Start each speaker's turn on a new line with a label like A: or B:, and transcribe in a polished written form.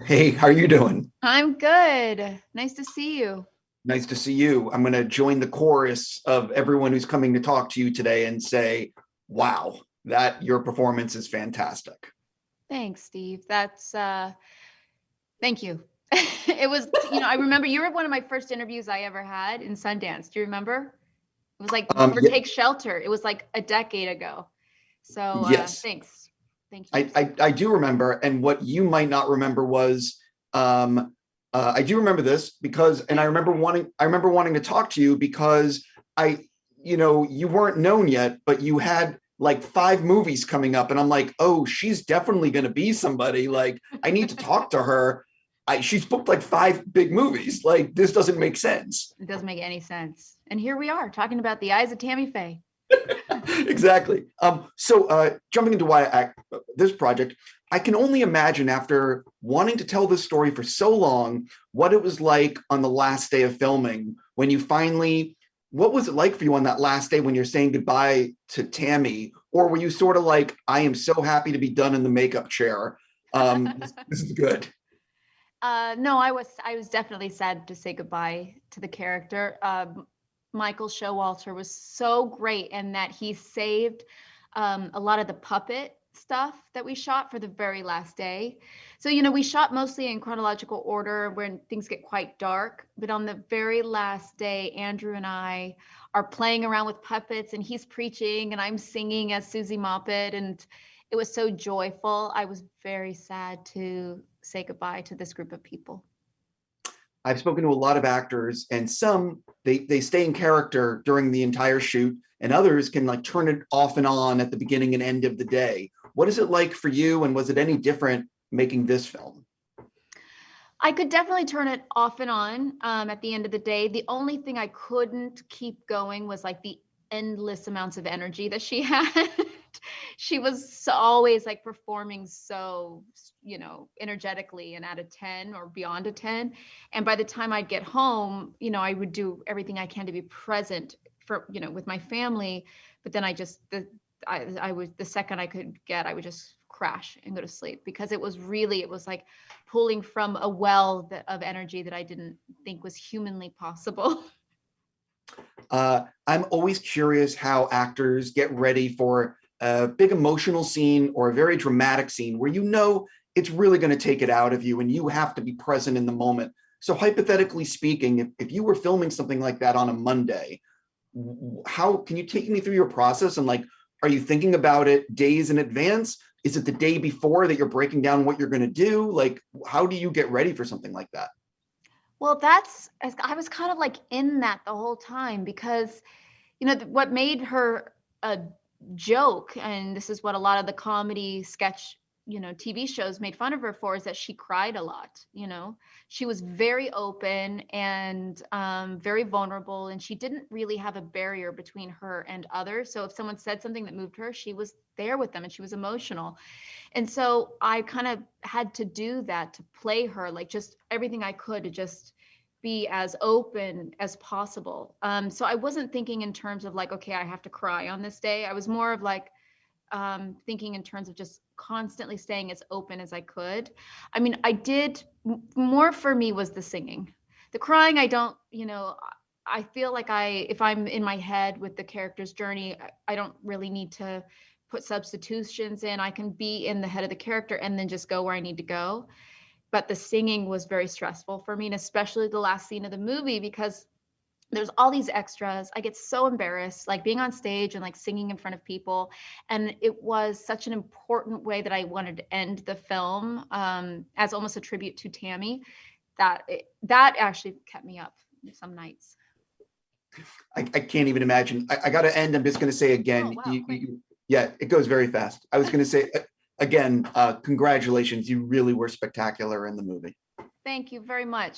A: Hey, how are you doing?
B: I'm good. Nice to see you.
A: Nice to see you. I'm going to join the chorus of everyone who's coming to talk to you today and say, wow, that your performance is fantastic.
B: Thanks, Steve. Thank you. It was, I remember you were one of my first interviews I ever had in Sundance. Do you remember? It was like for
A: Yeah,
B: Take Shelter. It was like a decade ago. So
A: yes,
B: thanks. Thank you.
A: I do remember. And what you might not remember was, um, I do remember this because, and I remember wanting to talk to you because you weren't known yet, but you had like five movies coming up, and I'm like, oh, she's definitely going to be somebody. Like, I need to talk to her. She's booked like five big movies. Like, this doesn't make sense.
B: It doesn't make any sense. And here we are talking about the Eyes of Tammy Faye.
A: Exactly. So jumping into this project, I can only imagine after wanting to tell this story for so long, what it was like on the last day of filming when you finally. What was it like for you on that last day when you're saying goodbye to Tammy, or were you sort of like, "I am so happy to be done in the makeup chair. This is good."
B: No, I was definitely sad to say goodbye to the character. Michael Showalter was so great in that he saved a lot of the puppet stuff that we shot for the very last day. So, we shot mostly in chronological order when things get quite dark. But on the very last day, Andrew and I are playing around with puppets, and he's preaching, and I'm singing as Susie Moppet. And it was so joyful. I was very sad to say goodbye to this group of people.
A: I've spoken to a lot of actors, and some they stay in character during the entire shoot, and others can like turn it off and on at the beginning and end of the day. What is it like for you, and was it any different making this film?
B: I could definitely turn it off and on at the end of the day. The only thing I couldn't keep going was like the endless amounts of energy that she had. She was always like performing so, energetically and at a 10 or beyond a 10. And by the time I'd get home, I would do everything I can to be present for, with my family. But then I was the second I could get, I would just crash and go to sleep because it was like pulling from a well of energy that I didn't think was humanly possible.
A: I'm always curious how actors get ready for a big emotional scene or a very dramatic scene where it's really going to take it out of you and you have to be present in the moment. So, hypothetically speaking, if you were filming something like that on a Monday, how can you take me through your process and like, are you thinking about it days in advance? Is it the day before that you're breaking down what you're going to do? Like, how do you get ready for something like that?
B: Well, I was kind of like in that the whole time because, what made her a joke, and this is what a lot of the comedy sketch, TV shows made fun of her for, is that she cried a lot. She was very open and very vulnerable, and she didn't really have a barrier between her and others. So if someone said something that moved her, she was there with them and she was emotional. And so I kind of had to do that to play her, like just everything I could to just be as open as possible. So I wasn't thinking in terms of like, okay, I have to cry on this day. I was more of like thinking in terms of just constantly staying as open as I could. I mean, more for me was the singing. The crying, I don't, I feel like if I'm in my head with the character's journey, I don't really need to put substitutions in. I can be in the head of the character and then just go where I need to go. But the singing was very stressful for me, and especially the last scene of the movie because there's all these extras. I get so embarrassed, like being on stage and like singing in front of people. And it was such an important way that I wanted to end the film as almost a tribute to Tammy that actually kept me up some nights.
A: I can't even imagine. I got to end. I'm just going to say
B: Oh,
A: again,
B: wow, quick.
A: yeah, it goes very fast. I was going to say again, congratulations. You really were spectacular in the movie.
B: Thank you very much.